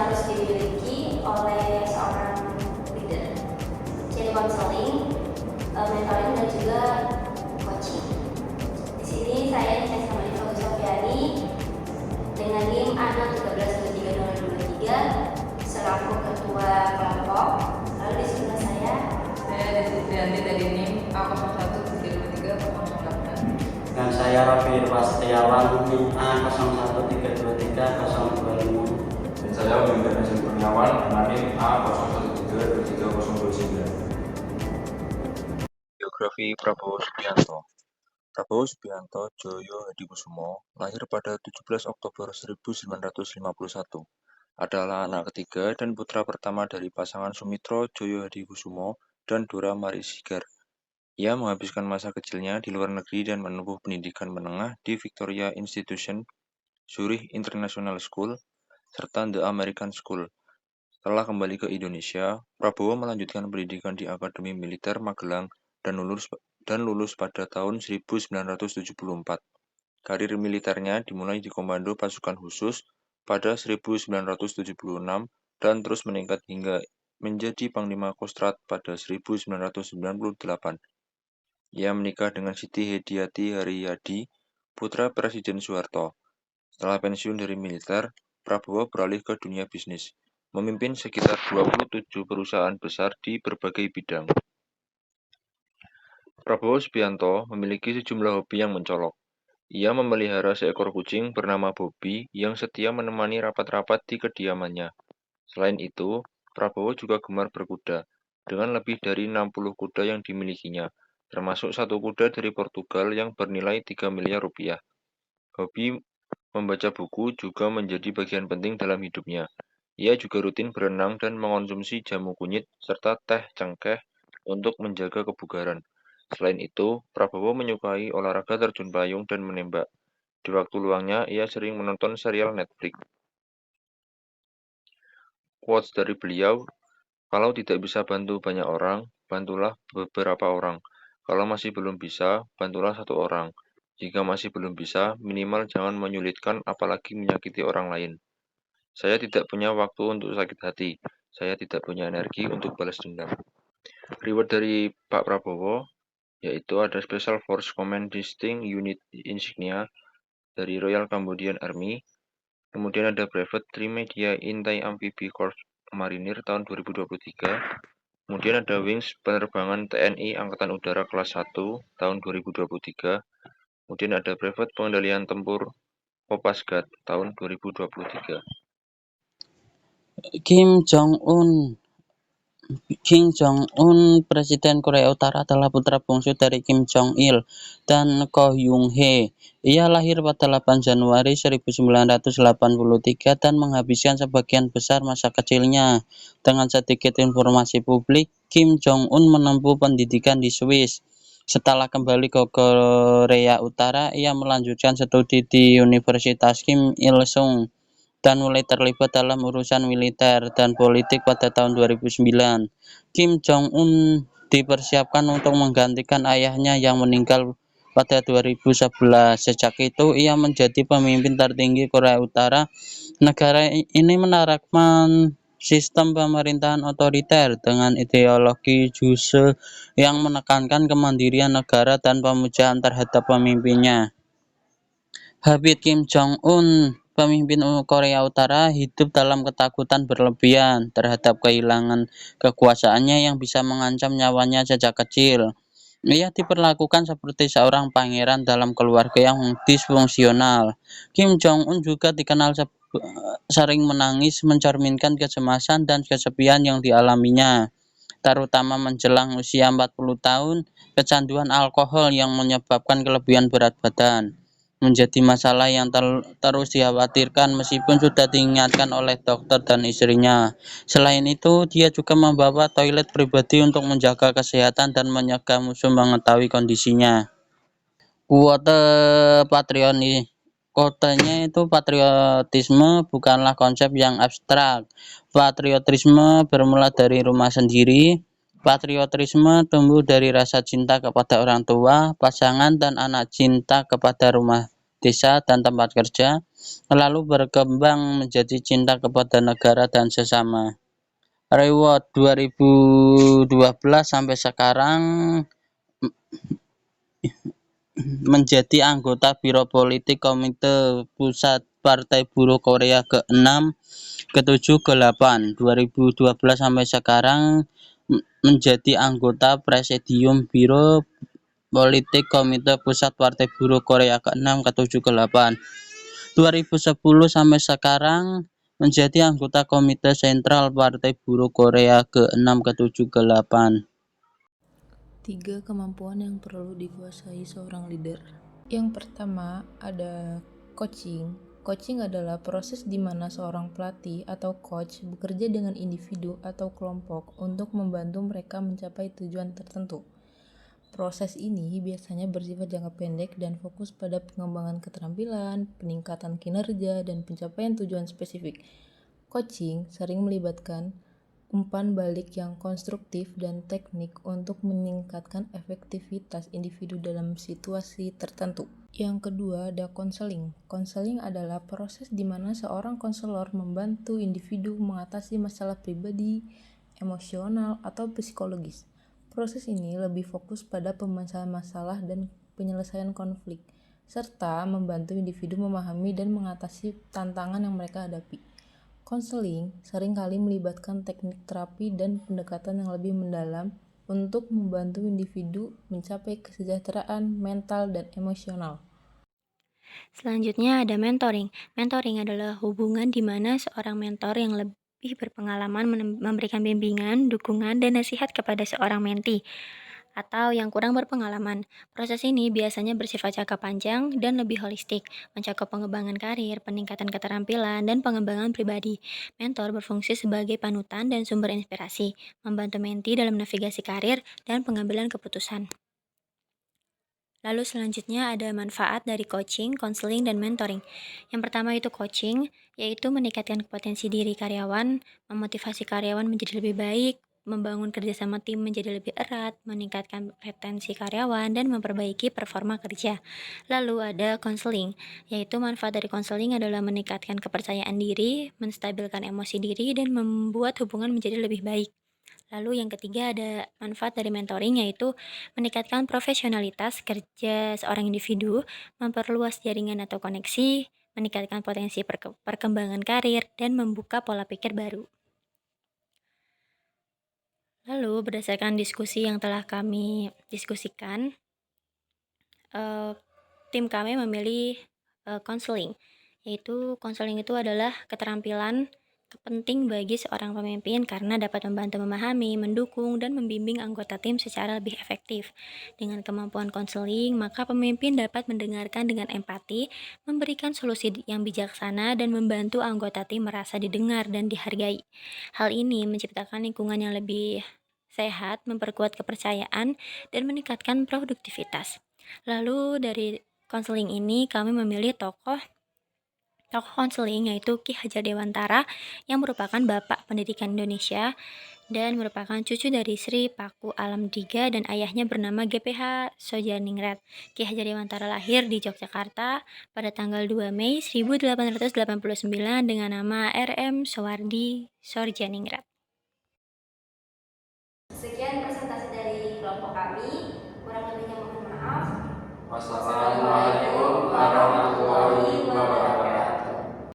harus dimiliki oleh seorang leader, jadi konseling, mentoring dan juga coaching. Di sini saya dikasih sama Ibu Sofiani dengan NIM A61323 selaku ketua kelompok. Lalu di sebelah saya Desi dari NIM A013328. Dan saya Raffi Setiawan NIM A01333025. Dan saya Winda Najib Kurniawan dengan NIM A01323029. Biografi Prabowo Subianto. Prabowo Subianto Djoyo Hadikusumo lahir pada 17 Oktober 1951. Adalah anak ketiga dan putra pertama dari pasangan Sumitro Djoyo Hadikusumo dan Dora Marisigar. Ia menghabiskan masa kecilnya di luar negeri dan menempuh pendidikan menengah di Victoria Institution, Zurich International School, serta The American School. Setelah kembali ke Indonesia, Prabowo melanjutkan pendidikan di Akademi Militer Magelang dan lulus pada tahun 1974. Karir militernya dimulai di Komando Pasukan Khusus pada 1976 dan terus meningkat hingga menjadi Panglima Kostrad pada 1998. Ia menikah dengan Siti Hediati Haryadi, putra Presiden Soeharto. Setelah pensiun dari militer, Prabowo beralih ke dunia bisnis, memimpin sekitar 27 perusahaan besar di berbagai bidang. Prabowo Subianto memiliki sejumlah hobi yang mencolok. Ia memelihara seekor kucing bernama Bobby yang setia menemani rapat-rapat di kediamannya. Selain itu, Prabowo juga gemar berkuda, dengan lebih dari 60 kuda yang dimilikinya, termasuk satu kuda dari Portugal yang bernilai 3 miliar rupiah. Hobi membaca buku juga menjadi bagian penting dalam hidupnya. Ia juga rutin berenang dan mengonsumsi jamu kunyit serta teh cengkeh untuk menjaga kebugaran. Selain itu, Prabowo menyukai olahraga terjun payung dan menembak. Di waktu luangnya, ia sering menonton serial Netflix. Quotes dari beliau, "Kalau tidak bisa bantu banyak orang, bantulah beberapa orang. Kalau masih belum bisa, bantulah satu orang. Jika masih belum bisa, minimal jangan menyulitkan apalagi menyakiti orang lain. Saya tidak punya waktu untuk sakit hati. Saya tidak punya energi untuk balas dendam." Reward dari Pak Prabowo yaitu ada Special Force Command Distinct Unit Insignia dari Royal Cambodian Army, kemudian ada Brevet Trimedia Intai Amphibie Corps Marinir tahun 2023, kemudian ada Wings Penerbangan TNI Angkatan Udara kelas 1 tahun 2023, kemudian ada Brevet Pengendalian Tempur Kopasgat tahun 2023. Kim Jong-un, Presiden Korea Utara, adalah putra bungsu dari Kim Jong-il dan Ko Hyun-hee. Ia lahir pada 8 Januari 1983 dan menghabiskan sebagian besar masa kecilnya dengan sedikit informasi publik. Kim Jong-un menempuh pendidikan di Swiss. Setelah kembali ke Korea Utara, ia melanjutkan studi di Universitas Kim Il-sung dan mulai terlibat dalam urusan militer dan politik pada tahun 2009. Kim Jong-un dipersiapkan untuk menggantikan ayahnya yang meninggal pada 2011. Sejak itu, ia menjadi pemimpin tertinggi Korea Utara. Negara ini menerapkan sistem pemerintahan otoriter dengan ideologi Juche yang menekankan kemandirian negara dan pemujaan terhadap pemimpinnya. Habit Kim Jong-un, pemimpin Korea Utara, hidup dalam ketakutan berlebihan terhadap kehilangan kekuasaannya yang bisa mengancam nyawanya sejak kecil. Ia diperlakukan seperti seorang pangeran dalam keluarga yang disfungsional. Kim Jong-un juga dikenal sering menangis, mencerminkan kecemasan dan kesepian yang dialaminya, terutama menjelang usia 40 tahun. Kecanduan alkohol yang menyebabkan kelebihan berat badan menjadi masalah yang terus dikhawatirkan meskipun sudah diingatkan oleh dokter dan istrinya. Selain itu, dia juga membawa toilet pribadi untuk menjaga kesehatan dan menyegah musuh mengetahui kondisinya. Quote-nya itu, patriotisme bukanlah konsep yang abstrak. Patriotisme bermula dari rumah sendiri. Patriotisme tumbuh dari rasa cinta kepada orang tua, pasangan, dan anak, cinta kepada rumah, desa, dan tempat kerja. lalu berkembang menjadi cinta kepada negara dan sesama. Reward 2012 sampai sekarang menjadi anggota Biro Politik Komite Pusat Partai Buruh Korea ke-6, ke-7, ke-8. 2012 sampai sekarang menjadi anggota Presidium Biro Politik Komite Pusat Partai Buruh Korea ke-6, ke-7, ke-8. 2010 sampai sekarang menjadi anggota Komite Sentral Partai Buruh Korea ke-6, ke-7, ke-8. 3 kemampuan yang perlu dikuasai seorang leader. Yang pertama ada coaching. Coaching adalah proses di mana seorang pelatih atau coach bekerja dengan individu atau kelompok untuk membantu mereka mencapai tujuan tertentu. Proses ini biasanya bersifat jangka pendek dan fokus pada pengembangan keterampilan, peningkatan kinerja, dan pencapaian tujuan spesifik. Coaching sering melibatkan umpan balik yang konstruktif dan teknik untuk meningkatkan efektivitas individu dalam situasi tertentu. Yang kedua ada konseling. Konseling adalah proses di mana seorang konselor membantu individu mengatasi masalah pribadi, emosional, atau psikologis. Proses ini lebih fokus pada pemecahan masalah dan penyelesaian konflik, serta membantu individu memahami dan mengatasi tantangan yang mereka hadapi. Konseling seringkali melibatkan teknik terapi dan pendekatan yang lebih mendalam untuk membantu individu mencapai kesejahteraan mental dan emosional. Selanjutnya ada mentoring. Mentoring adalah hubungan di mana seorang mentor yang lebih berpengalaman memberikan bimbingan, dukungan, dan nasihat kepada seorang mentee atau yang kurang berpengalaman. Proses ini biasanya bersifat jangka panjang dan lebih holistik, mencakup pengembangan karir, peningkatan keterampilan, dan pengembangan pribadi. Mentor berfungsi sebagai panutan dan sumber inspirasi, membantu mentee dalam navigasi karir dan pengambilan keputusan. Lalu selanjutnya ada manfaat dari coaching, konseling, dan mentoring. Yang pertama itu coaching, yaitu meningkatkan potensi diri karyawan, memotivasi karyawan menjadi lebih baik, membangun kerjasama tim menjadi lebih erat, meningkatkan retensi karyawan, dan memperbaiki performa kerja. Lalu ada konseling, yaitu manfaat dari konseling adalah meningkatkan kepercayaan diri, menstabilkan emosi diri, dan membuat hubungan menjadi lebih baik. Lalu yang ketiga ada manfaat dari mentoring, yaitu meningkatkan profesionalitas kerja seorang individu, memperluas jaringan atau koneksi, meningkatkan potensi perkembangan karir, dan membuka pola pikir baru. Lalu berdasarkan diskusi yang telah kami diskusikan, tim kami memilih konseling, yaitu konseling itu adalah keterampilan penting bagi seorang pemimpin karena dapat membantu memahami, mendukung, dan membimbing anggota tim secara lebih efektif. Dengan kemampuan konseling, maka pemimpin dapat mendengarkan dengan empati, memberikan solusi yang bijaksana, dan membantu anggota tim merasa didengar dan dihargai. Hal ini menciptakan lingkungan yang lebih sehat, memperkuat kepercayaan, dan meningkatkan produktivitas. Lalu dari konseling ini kami memilih tokoh konseling, yaitu Ki Hajar Dewantara yang merupakan Bapak Pendidikan Indonesia dan merupakan cucu dari Sri Paku Alam III dan ayahnya bernama GPH Sojaningrat. Ki Hajar Dewantara lahir di Yogyakarta pada tanggal 2 Mei 1889 dengan nama RM Soewardi Sorjaningrat. Sekian presentasi dari kelompok kami. Kurang lebihnya mohon maaf. Wassalamualaikum warahmatullahi